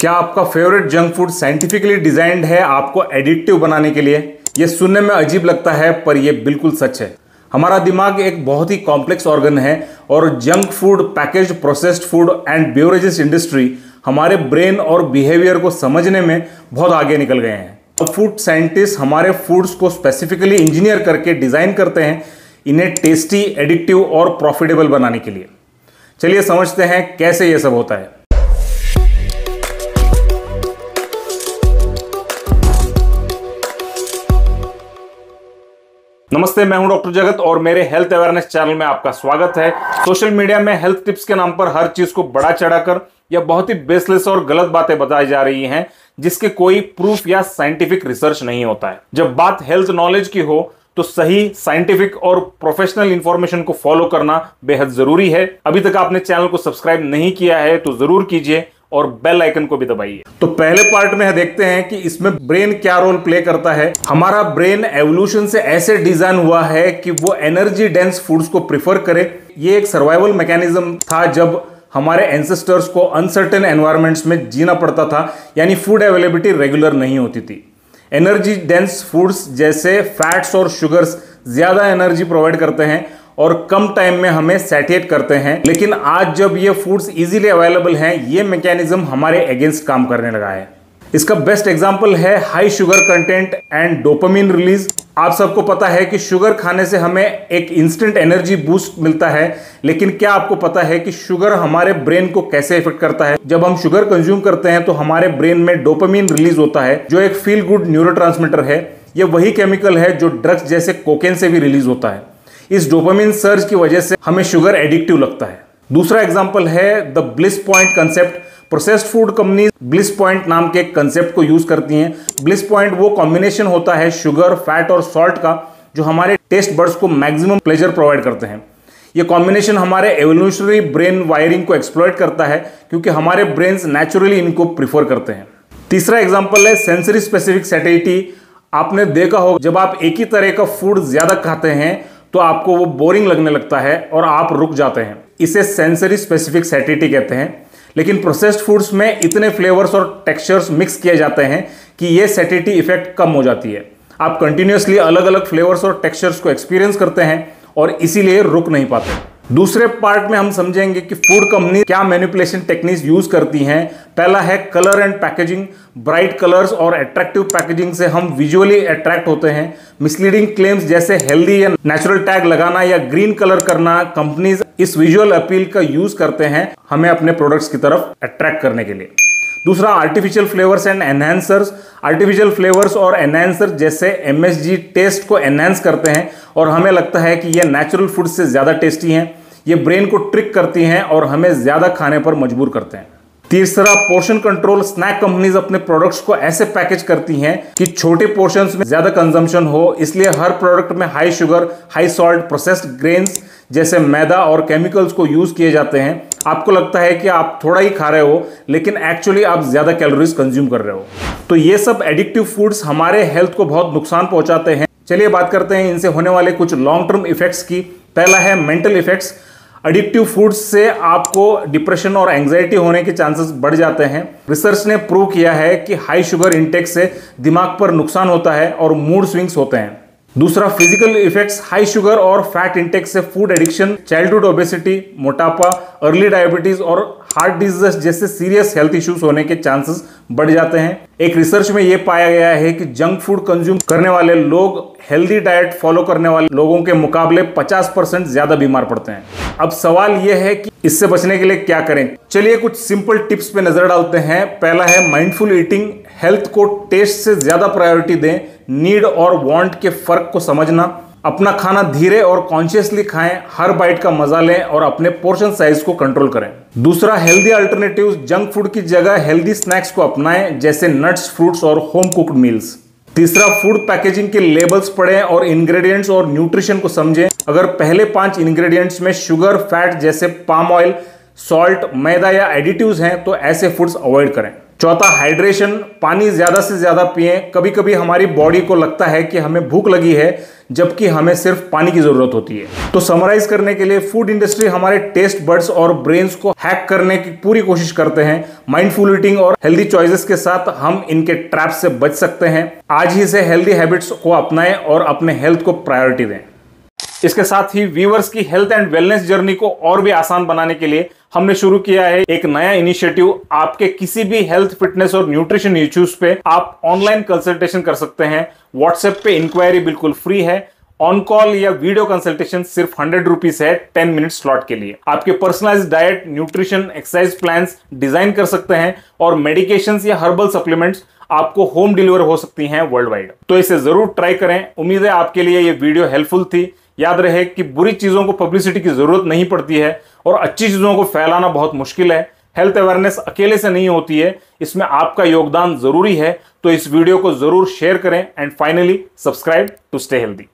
क्या आपका favourite junk food scientifically designed है आपको एडिक्टिव बनाने के लिए? ये सुनने में अजीब लगता है पर यह बिल्कुल सच है। हमारा दिमाग एक बहुत ही कॉम्प्लेक्स ऑर्गन है और junk food, packaged processed food and beverages industry हमारे ब्रेन और बिहेवियर को समझने में बहुत आगे निकल गए हैं। फूड साइंटिस्ट हमारे फूड्स को स्पेसिफिकली इंजीनियर करके डिजाइन करते हैं इन्हें टेस्टी, एडिक्टिव और प्रॉफिटेबल बनाने के लिए। चलिए समझते हैं कैसे यह सब होता है। नमस्ते, मैं हूं डॉक्टर जगत और मेरे हेल्थ अवेयरनेस चैनल में आपका स्वागत है। सोशल मीडिया में हेल्थ टिप्स के नाम पर हर चीज को बड़ा चढ़ाकर या बहुत ही बेसलेस और गलत बातें बताई जा रही हैं जिसके कोई प्रूफ या साइंटिफिक रिसर्च नहीं होता है। जब बात हेल्थ नॉलेज की हो तो सही साइंटिफिक और प्रोफेशनल इंफॉर्मेशन को फॉलो करना बेहद जरूरी है। अभी तक आपने चैनल को सब्सक्राइब नहीं किया है तो जरूर कीजिए और बेल आइकन को भी दबाइए। तो पहले पार्ट में देखते हैं कि इसमें ब्रेन क्या रोल प्ले करता है। हमारा ब्रेन एवोल्यूशन से ऐसे डिजाइन हुआ है कि वो एनर्जी डेंस फूड्स को प्रिफर करे। ये एक सर्वाइवल मैकेनिज्म था जब हमारे एंसेस्टर्स को अनसर्टेन एनवायरमेंट्स में जीना पड़ता था, यानी फूड अवेलेबिलिटी रेगुलर नहीं होती थी। एनर्जी डेंस फूड्स जैसे फैट्स और शुगर्स ज्यादा एनर्जी प्रोवाइड करते हैं और कम टाइम में हमें सैटिएट करते हैं। लेकिन आज जब ये फूड्स इजीली अवेलेबल हैं, ये मैकेनिज्म हमारे अगेंस्ट काम करने लगा है। इसका बेस्ट एग्जांपल है high sugar content and dopamine release. आप सबको पता है कि शुगर खाने से हमें एक इंस्टेंट एनर्जी बूस्ट मिलता है, लेकिन क्या आपको पता है कि शुगर हमारे ब्रेन को कैसे इफेक्ट करता है? जब हम शुगर कंज्यूम करते हैं तो हमारे ब्रेन में डोपामिन रिलीज होता है जो एक फील गुड न्यूरोट्रांसमीटर है। यह वही केमिकल है जो ड्रग्स जैसे कोकेन से भी रिलीज होता है। इस डोपामिन सर्ज की वजह से हमें शुगर एडिक्टिव लगता है। दूसरा एग्जांपल है the bliss point concept. Processed food company bliss point नाम के कंसेप्ट को यूज करती हैं। ब्लिस पॉइंट वो कॉम्बिनेशन होता है शुगर, फैट और सॉल्ट का जो हमारे टेस्ट बड्स को मैक्सिमम प्लेजर प्रोवाइड करते हैं। ये कॉम्बिनेशन हमारे एवोल्यूशनरी ब्रेन वायरिंग को एक्सप्लॉइट करता है क्योंकि हमारे ब्रेन्स नेचुरली इनको प्रिफर करते हैं। तीसरा एग्जांपल है सेंसरी स्पेसिफिक सैटिस्फैक्शन। आपने देखा होगा जब आप एक ही तरह का फूड ज्यादा खाते हैं तो आपको वो बोरिंग लगने लगता है और आप रुक जाते हैं। इसे सेंसरी स्पेसिफिक सैटिस्फैक्शन कहते हैं। लेकिन प्रोसेस्ड फूड्स में इतने फ्लेवर्स और टेक्सचर्स मिक्स किए जाते हैं कि ये सैटिस्फैक्शन इफेक्ट कम हो जाती है। आप कंटिन्यूअसली अलग अलग फ्लेवर्स और टेक्सचर्स को एक्सपीरियंस करते हैं और इसीलिए रुक नहीं पाते। दूसरे पार्ट में हम समझेंगे कि फूड कंपनी क्या मैनिपुलेशन टेक्निक्स यूज करती हैं। पहला है colour and packaging. Bright colours और अट्रैक्टिव पैकेजिंग से हम विजुअली अट्रैक्ट होते हैं। मिसलीडिंग क्लेम्स जैसे हेल्दी या नेचुरल टैग लगाना या ग्रीन कलर करना, कंपनीज इस विजुअल अपील का यूज करते हैं हमें अपने प्रोडक्ट्स की तरफ अट्रैक्ट करने के लिए। दूसरा artificial flavours and enhancers. Artificial flavours और एनहांसर जैसे एमएसजी टेस्ट को एनहांस करते हैं और हमें लगता है कि ये नेचुरल फूड से ज्यादा टेस्टी हैं। ये ब्रेन को ट्रिक करती हैं और हमें ज्यादा खाने पर मजबूर करते हैं। तीसरा पोर्शन कंट्रोल। स्नैक कंपनीज अपने प्रोडक्ट्स को ऐसे पैकेज करती हैं कि छोटे पोर्शंस में ज्यादा कंजम्पशन हो, इसलिए हर प्रोडक्ट में high sugar, high salt, processed grains जैसे मैदा और केमिकल्स को यूज किए जाते हैं। आपको लगता है कि आप थोड़ा ही खा रहे हो लेकिन एक्चुअली आप ज्यादा कैलोरीज कंज्यूम कर रहे हो। तो ये सब एडिक्टिव फूड्स हमारे हेल्थ को बहुत नुकसान पहुंचाते हैं। चलिए बात करते हैं इनसे होने वाले कुछ लॉन्ग टर्म इफेक्ट्स की। पहला है मेंटल इफेक्ट्स। एडिक्टिव फूड्स से आपको डिप्रेशन और एंजाइटी होने के चांसेस बढ़ जाते हैं। रिसर्च ने प्रूव किया है कि हाई शुगर इंटेक से दिमाग पर नुकसान होता है और मूड स्विंग्स होते हैं। दूसरा फिजिकल इफेक्ट्स। हाई शुगर और फैट इंटेक से फूड एडिक्शन, चाइल्डहुड ओबेसिटी, मोटापा, अर्ली डायबिटीज और हार्ट डिजीज जैसे सीरियस हेल्थ इश्यूज होने के चांसेस बढ़ जाते हैं। एक रिसर्च में यह पाया गया है कि जंक फूड कंज्यूम करने वाले लोग हेल्दी डाइट फॉलो करने वाले लोगों के मुकाबले 50% ज्यादा बीमार पड़ते हैं। अब सवाल यह है कि इससे बचने के लिए क्या करें। चलिए कुछ सिंपल टिप्स पे नजर डालते हैं। पहला है माइंडफुल ईटिंग। हेल्थ को टेस्ट से ज्यादा प्रायोरिटी दें। नीड और वांट के फर्क को समझना। अपना खाना धीरे और कॉन्शियसली खाएं। हर बाइट का मजा लें और अपने पोर्शन साइज को कंट्रोल करें। दूसरा हेल्दी अल्टरनेटिव्स। जंक फूड की जगह हेल्दी स्नैक्स को अपनाएं जैसे नट्स, फ्रूट्स और होम कुक्ड मील्स। तीसरा फूड पैकेजिंग के लेबल्स पढ़ें और इंग्रेडिएंट्स और न्यूट्रिशन को समझें। अगर पहले 5 इंग्रेडिएंट्स में शुगर, फैट जैसे पाम ऑयल, सॉल्ट, मैदा या एडिटिव्स हैं तो ऐसे फूड्स अवॉइड करें। चौथा, हाइड्रेशन, पानी ज्यादा से ज्यादा पिएं। कभी कभी हमारी बॉडी को लगता है कि हमें भूख लगी है, जबकि हमें सिर्फ पानी की जरूरत होती है। तो समराइज करने के लिए, फूड इंडस्ट्री हमारे टेस्ट बड्स और ब्रेन्स को हैक करने की पूरी कोशिश करते हैं। माइंडफुल ईटिंग और हेल्दी चॉइसेस के साथ हम इनके ट्रैप से बच सकते हैं। आज ही से हेल्दी हैबिट्स को अपनाएं और अपने हेल्थ को प्रायोरिटी दें। इसके साथ ही व्यूअर्स की हेल्थ एंड वेलनेस जर्नी को और भी आसान बनाने के लिए हमने शुरू किया है एक नया इनिशिएटिव। आपके किसी भी हेल्थ, फिटनेस और न्यूट्रिशन इश्यूज पे आप ऑनलाइन कंसल्टेशन कर सकते हैं। व्हाट्सएप पे इंक्वायरी बिल्कुल फ्री है। ऑन कॉल या वीडियो कंसल्टेशन सिर्फ 100 रुपीज है 10 मिनट स्लॉट के लिए। आपके personalised diet, nutrition, exercise plans design कर सकते हैं और मेडिकेशंस या हर्बल सप्लीमेंट्स आपको होम डिलीवर हो सकती हैं वर्ल्ड वाइड। तो इसे जरूर ट्राई करें। उम्मीद है आपके लिए ये वीडियो हेल्पफुल थी। याद रहे कि बुरी चीजों को पब्लिसिटी की जरूरत नहीं पड़ती है और अच्छी चीजों को फैलाना बहुत मुश्किल है। हेल्थ अवेयरनेस अकेले से नहीं होती है, इसमें आपका योगदान जरूरी है। तो इस वीडियो को जरूर शेयर करें and finally subscribe to stay healthy.